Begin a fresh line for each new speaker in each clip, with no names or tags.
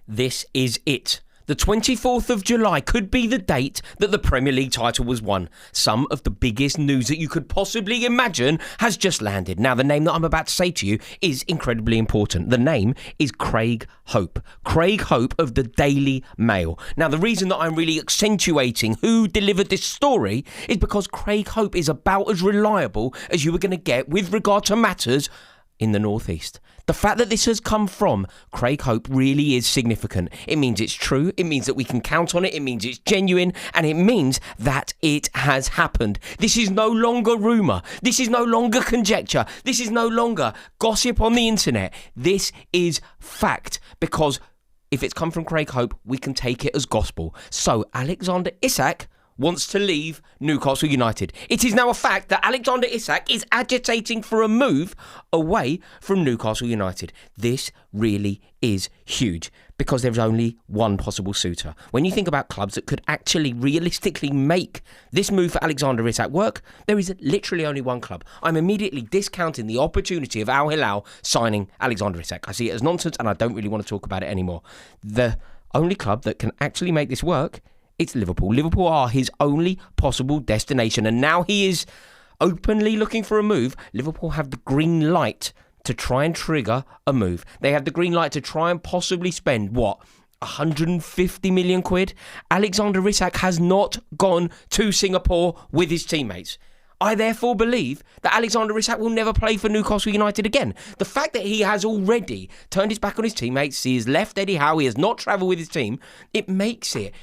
This is it. The 24th of July could be the date that the Premier League title was won. Some of the biggest news that you could possibly imagine has just landed. Now, the name that I'm about to say to you is incredibly important. The name is Craig Hope. Craig Hope of the Daily Mail. Now, the reason that I'm really accentuating who delivered this story is because Craig Hope is about as reliable as you were going to get with regard to matters in the North East. The fact that this has come from Craig Hope really is significant. It means it's true, it means that we can count on it, it means it's genuine, and it means that it has happened. This is no longer rumour, this is no longer conjecture, this is no longer gossip on the internet. This is fact, because if it's come from Craig Hope, we can take it as gospel. So Alexander Isak wants to leave Newcastle United. It is now a fact that Alexander Isak is agitating for a move away from Newcastle United. This really is huge because there's only one possible suitor. When you think about clubs that could actually realistically make this move for Alexander Isak work, there is literally only one club. I'm immediately discounting the opportunity of Al Hilal signing Alexander Isak. I see it as nonsense and I don't really want to talk about it anymore. The only club that can actually make this work, it's Liverpool. Liverpool are his only possible destination. And now he is openly looking for a move. Liverpool have the green light to try and trigger a move. They have the green light to try and possibly spend, 150 million quid? Alexander Isak has not gone to Singapore with his teammates. I therefore believe that Alexander Isak will never play for Newcastle United again. The fact that he has already turned his back on his teammates, he has left Eddie Howe, he has not travelled with his team, it makes it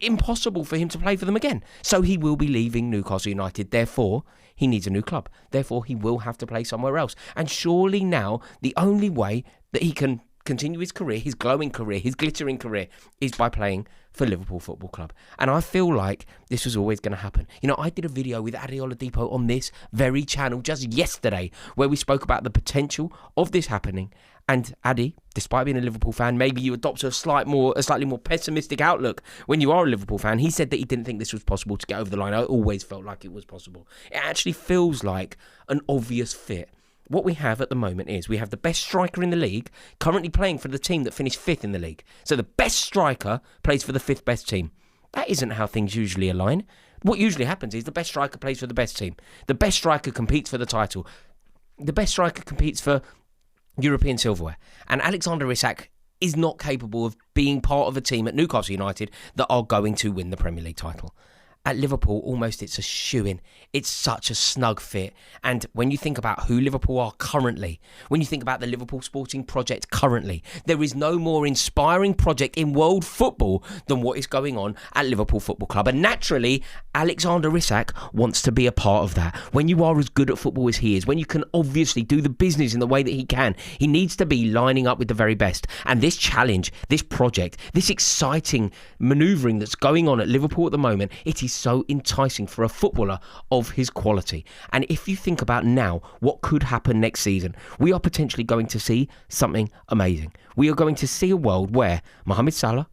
impossible for him to play for them again. So he will be leaving Newcastle United. Therefore, he needs a new club. Therefore, he will have to play somewhere else. And surely now, the only way that he can continue his career, his glowing career, his glittering career, is by playing for Liverpool Football Club. And I feel like this was always going to happen. You know, I did a video with Adi Oladipo on this very channel just yesterday where we spoke about the potential of this happening. And Adi, despite being a Liverpool fan, maybe you adopt a slightly more pessimistic outlook when you are a Liverpool fan. He said that he didn't think this was possible to get over the line. I always felt like it was possible. It actually feels like an obvious fit. What we have at the moment is we have the best striker in the league currently playing for the team that finished 5th in the league. So the best striker plays for the 5th best team. That isn't how things usually align. What usually happens is the best striker plays for the best team. The best striker competes for the title. The best striker competes for European silverware. And Alexander Isak is not capable of being part of a team at Newcastle United that are going to win the Premier League title. At Liverpool, almost it's a shoo-in. It's such a snug fit. And when you think about who Liverpool are currently, when you think about the Liverpool Sporting Project currently, there is no more inspiring project in world football than what is going on at Liverpool Football Club. And naturally, Alexander Isak wants to be a part of that. When you are as good at football as he is, when you can obviously do the business in the way that he can, he needs to be lining up with the very best. And this challenge, this project, this exciting manoeuvring that's going on at Liverpool at the moment, it is so enticing for a footballer of his quality. And if you think about now what could happen next season, we are potentially going to see something amazing. We are going to see a world where Mohamed Salah,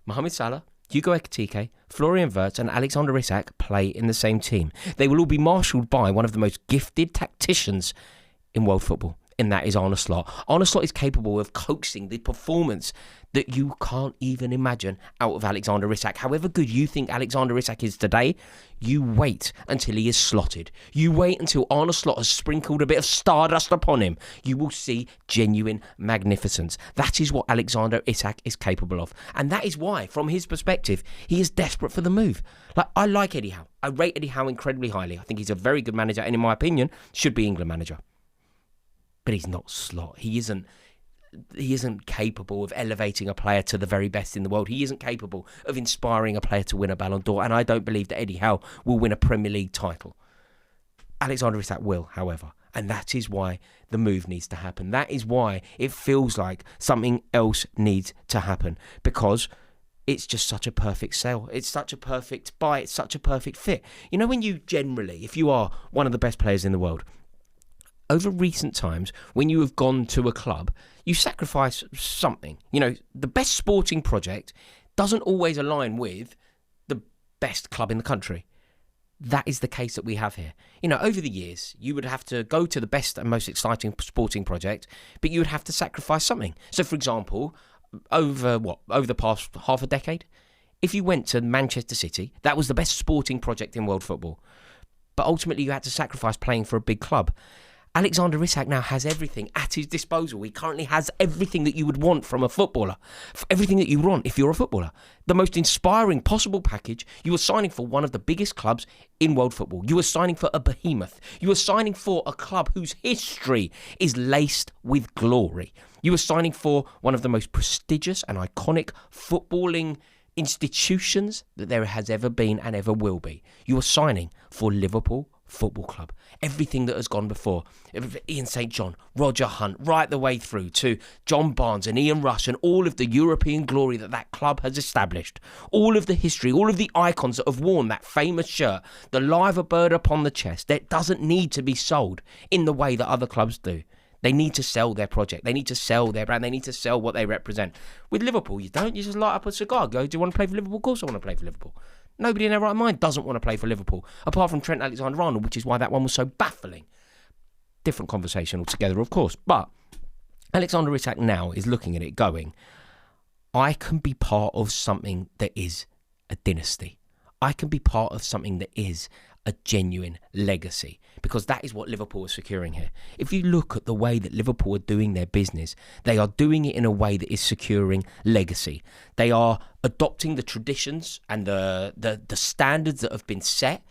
Hugo Ekitike, Florian Wirtz and Alexander Isak play in the same team. They will all be marshalled by one of the most gifted tacticians in world football, and that is Arne Slot. Arne Slot is capable of coaxing the performance that you can't even imagine out of Alexander Isak. However good you think Alexander Isak is today, you wait until he is slotted. You wait until Arne Slot has sprinkled a bit of stardust upon him. You will see genuine magnificence. That is what Alexander Isak is capable of. And that is why, from his perspective, he is desperate for the move. I like Eddie Howe. I rate Eddie Howe incredibly highly. I think he's a very good manager and, in my opinion, should be England manager. But he's not Slot. He isn't capable of elevating a player to the very best in the world. He isn't capable of inspiring a player to win a Ballon d'Or. And I don't believe that Eddie Howe will win a Premier League title. Alexander Isak will, however. And that is why the move needs to happen. That is why it feels like something else needs to happen. Because it's just such a perfect sell. It's such a perfect buy. It's such a perfect fit. You know, when you generally, if you are one of the best players in the world, over recent times, when you have gone to a club, you sacrifice something. You know, the best sporting project doesn't always align with the best club in the country. that is the case that we have here. You know, over the years, you would have to go to the best and most exciting sporting project, but you would have to sacrifice something. So, for example, over the past half a decade, if you went to Manchester City, that was the best sporting project in world football. But ultimately, you had to sacrifice playing for a big club. Alexander Isak now has everything at his disposal. He currently has everything that you would want from a footballer. Everything that you want if you're a footballer. The most inspiring possible package. You are signing for one of the biggest clubs in world football. You are signing for a behemoth. You are signing for a club whose history is laced with glory. You are signing for one of the most prestigious and iconic footballing institutions that there has ever been and ever will be. You are signing for Liverpool Football Club. Everything that has gone before. Ian St. John, Roger Hunt, right the way through to John Barnes and Ian Rush and all of the European glory that club has established. All of the history, all of the icons that have worn that famous shirt, the liver bird upon the chest, that doesn't need to be sold in the way that other clubs do. They need to sell their project. They need to sell their brand. They need to sell what they represent. With Liverpool, you don't. You just light up a cigar. Go, do you want to play for Liverpool? Of course I want to play for Liverpool. Nobody in their right mind doesn't want to play for Liverpool, apart from Trent Alexander-Arnold, which is why that one was so baffling. Different conversation altogether, of course. But Alexander Isak now is looking at it going, I can be part of something that is a dynasty. I can be part of something that is a genuine legacy, because that is what Liverpool are securing here. If you look at the way that Liverpool are doing their business, they are doing it in a way that is securing legacy. They are adopting the traditions and the standards that have been set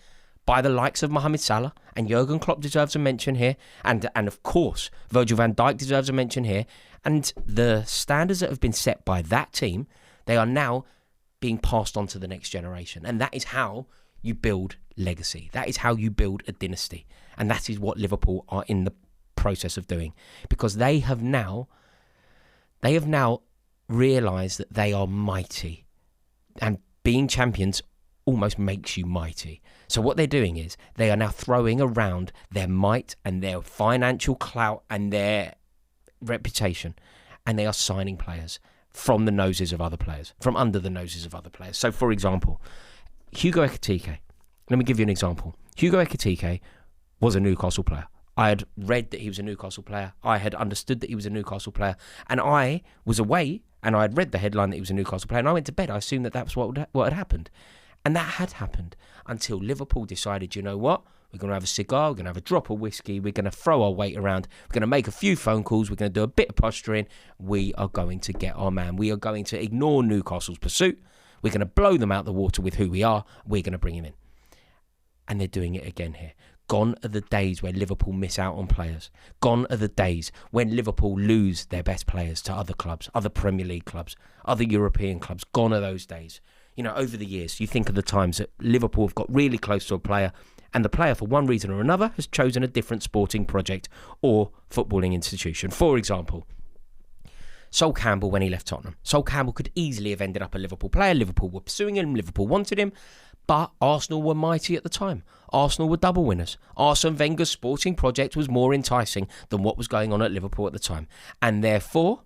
by the likes of Mohamed Salah, and Jurgen Klopp deserves a mention here, and of course Virgil van Dijk deserves a mention here, and the standards that have been set by that team, they are now being passed on to the next generation, and that is how you build legacy. That is how you build a dynasty. And that is what Liverpool are in the process of doing. Because they have now realised that they are mighty. And being champions almost makes you mighty. So what they're doing is they are now throwing around their might and their financial clout and their reputation. And they are signing players from the noses of other players, from under the noses of other players. So for example, Hugo Ekitike. Let me give you an example. Hugo Ekitike was a Newcastle player. I had read that he was a Newcastle player. I had understood that he was a Newcastle player. And I was away and I had read the headline that he was a Newcastle player. And I went to bed. I assumed that was what had happened. And that had happened until Liverpool decided, you know what? We're going to have a cigar. We're going to have a drop of whiskey. We're going to throw our weight around. We're going to make a few phone calls. We're going to do a bit of posturing. We are going to get our man. We are going to ignore Newcastle's pursuit. We're going to blow them out the water with who we are. We're going to bring him in. And they're doing it again here. Gone are the days where Liverpool miss out on players. Gone are the days when Liverpool lose their best players to other clubs, other Premier League clubs, other European clubs. Gone are those days. You know, over the years, you think of the times that Liverpool have got really close to a player and the player, for one reason or another, has chosen a different sporting project or footballing institution. For example, Sol Campbell, when he left Tottenham. Sol Campbell could easily have ended up a Liverpool player. Liverpool were pursuing him. Liverpool wanted him. But Arsenal were mighty at the time. Arsenal were double winners. Arsene Wenger's sporting project was more enticing than what was going on at Liverpool at the time. And therefore,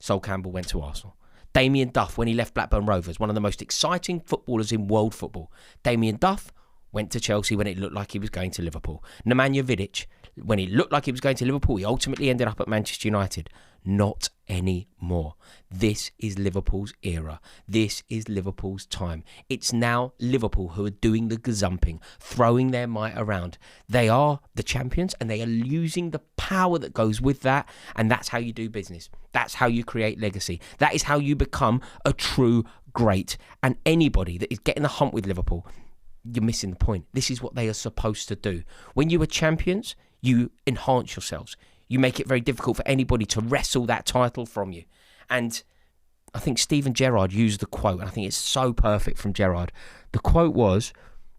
Sol Campbell went to Arsenal. Damien Duff, when he left Blackburn Rovers, one of the most exciting footballers in world football. Damien Duff went to Chelsea when it looked like he was going to Liverpool. Nemanja Vidic, when it looked like he was going to Liverpool, he ultimately ended up at Manchester United. Not anymore. This is Liverpool's era. This is Liverpool's time. It's now Liverpool who are doing the gazumping, throwing their might around. They are the champions and they are using the power that goes with that. And that's how you do business. That's how you create legacy. That is how you become a true great. And anybody that is getting the hump with Liverpool, you're missing the point. This is what they are supposed to do. When you are champions, you enhance yourselves. You make it very difficult for anybody to wrestle that title from you. And I think Steven Gerrard used the quote, and I think it's so perfect from Gerrard. The quote was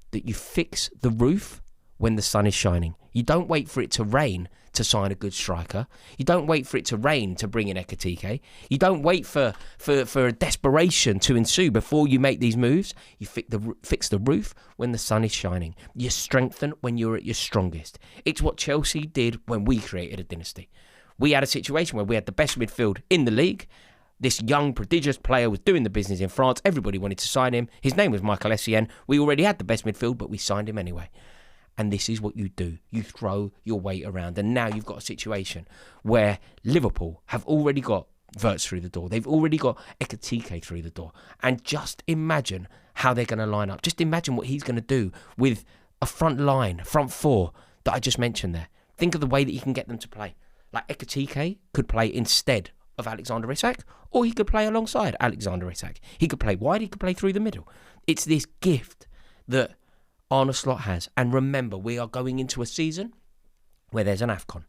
that you fix the roof when the sun is shining. You don't wait for it to rain to sign a good striker. You don't wait for it to rain to bring in Ekitike. You don't wait for a desperation to ensue before you make these moves. You fix the roof when the sun is shining. You strengthen when you're at your strongest. It's what Chelsea did when we created a dynasty. We had a situation where we had the best midfield in the league. This young, prodigious player was doing the business in France. Everybody wanted to sign him. His name was Michael Essien. We already had the best midfield, but we signed him anyway. And this is what you do. You throw your weight around. And now you've got a situation where Liverpool have already got Wirtz through the door. They've already got Ekitike through the door. And just imagine how they're going to line up. Just imagine what he's going to do with a front line, front four that I just mentioned there. Think of the way that he can get them to play. Like Ekitike could play instead of Alexander Isak, or he could play alongside Alexander Isak. He could play wide, he could play through the middle. It's this gift that Arne Slot has. And remember, we are going into a season where there's an AFCON.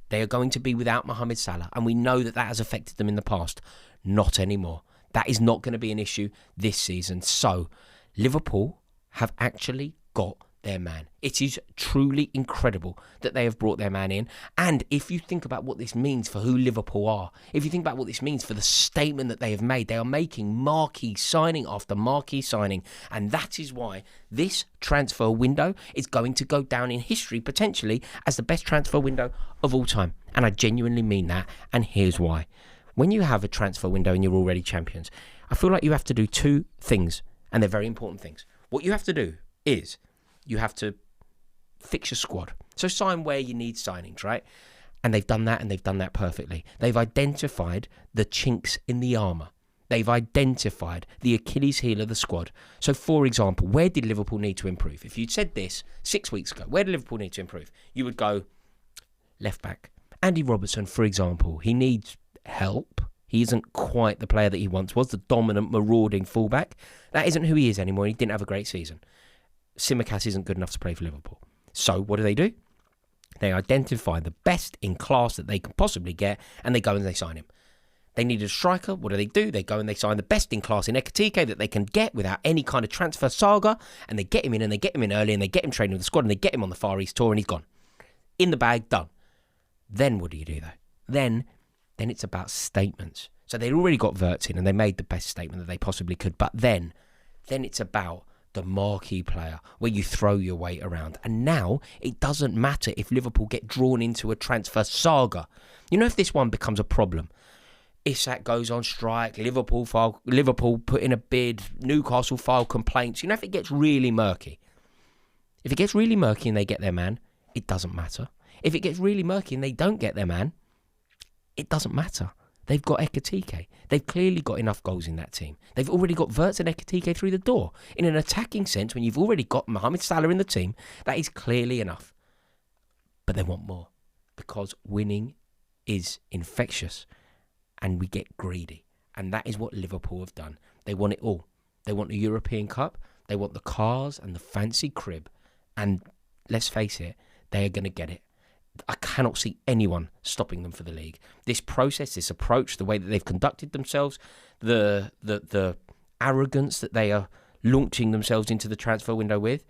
They are going to be without Mohamed Salah, and we know that has affected them in the past. Not anymore. That is not going to be an issue this season. So, Liverpool have actually got their man. It is truly incredible that they have brought their man in. And if you think about what this means for who Liverpool are, if you think about what this means for the statement that they have made, they are making marquee signing after marquee signing. And that is why this transfer window is going to go down in history, potentially, as the best transfer window of all time. And I genuinely mean that. And here's why. When you have a transfer window and you're already champions, I feel like you have to do two things, and they're very important things. What you have to do is you have to fix your squad. So sign where you need signings, right? And they've done that, and they've done that perfectly. They've identified the chinks in the armour. They've identified the Achilles heel of the squad. So, for example, where did Liverpool need to improve? If you'd said this 6 weeks ago, where did Liverpool need to improve? You would go left back. Andy Robertson, for example, he needs help. He isn't quite the player that he once was, the dominant, marauding fullback. That isn't who he is anymore. He didn't have a great season. Tsimikas isn't good enough to play for Liverpool. So what do? They identify the best in class that they can possibly get, and they go and they sign him. They needed a striker. What do? They go and they sign the best in class in Ekitike that they can get without any kind of transfer saga, and they get him in, and they get him in early, and they get him training with the squad, and they get him on the Far East tour, and he's gone. In the bag, done. Then what do, though? Then it's about statements. So they'd already got Wirtz in, and they made the best statement that they possibly could, but then it's about the marquee player where you throw your weight around. And now it doesn't matter if Liverpool get drawn into a transfer saga. You know, if this one becomes a problem, Isak goes on strike, Liverpool put in a bid, Newcastle file complaints. You know, if it gets really murky. If it gets really murky and they get their man, it doesn't matter. If it gets really murky and they don't get their man, it doesn't matter. They've got Ekitike. They've clearly got enough goals in that team. They've already got Wirtz and Ekitike through the door. In an attacking sense, when you've already got Mohamed Salah in the team, that is clearly enough. But they want more, because winning is infectious and we get greedy. And that is what Liverpool have done. They want it all. They want the European Cup. They want the cars and the fancy crib. And let's face it, they are going to get it. I cannot see anyone stopping them for the league. This process, this approach, the way that they've conducted themselves, the arrogance that they are launching themselves into the transfer window with,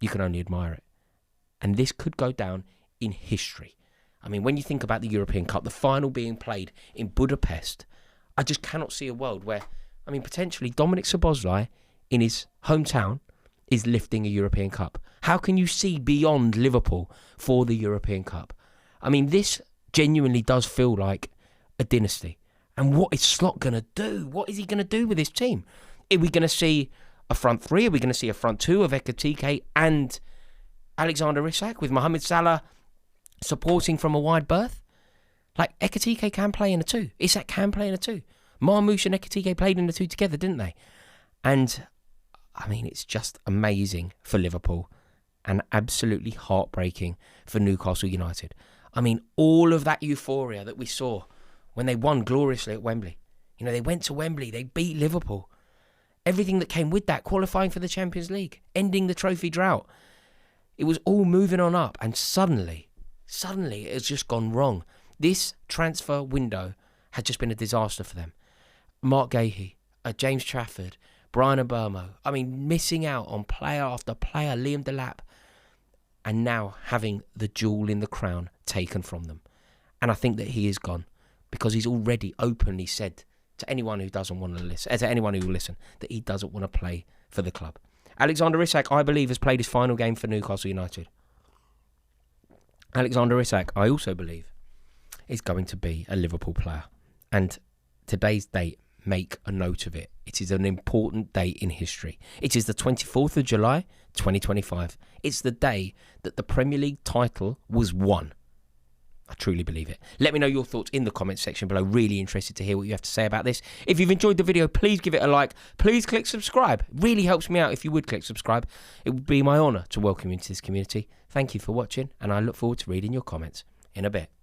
you can only admire it. And this could go down in history. I mean, when you think about the European Cup, the final being played in Budapest, I just cannot see a world where, I mean, potentially Dominic Szoboszlai in his hometown is lifting a European Cup. How can you see beyond Liverpool for the European Cup? I mean, this genuinely does feel like a dynasty. And what is Slot going to do? What is he going to do with his team? Are we going to see a front three? Are we going to see a front two of Ekitike and Alexander Isak with Mohamed Salah supporting from a wide berth? Like, Ekitike can play in a two. Isak can play in a two. Marmoush and Ekitike played in a two together, didn't they? And I mean, it's just amazing for Liverpool and absolutely heartbreaking for Newcastle United. I mean, all of that euphoria that we saw when they won gloriously at Wembley. You know, they went to Wembley, they beat Liverpool. Everything that came with that, qualifying for the Champions League, ending the trophy drought. It was all moving on up, and suddenly it has just gone wrong. This transfer window has just been a disaster for them. Mark Gahey, James Trafford, Brian Obermo, I mean, missing out on player after player, Liam Delap, and now having the jewel in the crown taken from them. And I think that he is gone, because he's already openly said to anyone who doesn't want to listen, to anyone who will listen, that he doesn't want to play for the club. Alexander Isak, I believe, has played his final game for Newcastle United. Alexander Isak, I also believe, is going to be a Liverpool player. And today's date, make a note of it. It is an important day in history. It is the 24th of July, 2025. It's the day that the Premier League title was won. I truly believe it. Let me know your thoughts in the comments section below. Really interested to hear what you have to say about this. If you've enjoyed the video, please give it a like. Please click subscribe. It really helps me out if you would click subscribe. It would be my honour to welcome you into this community. Thank you for watching, and I look forward to reading your comments in a bit.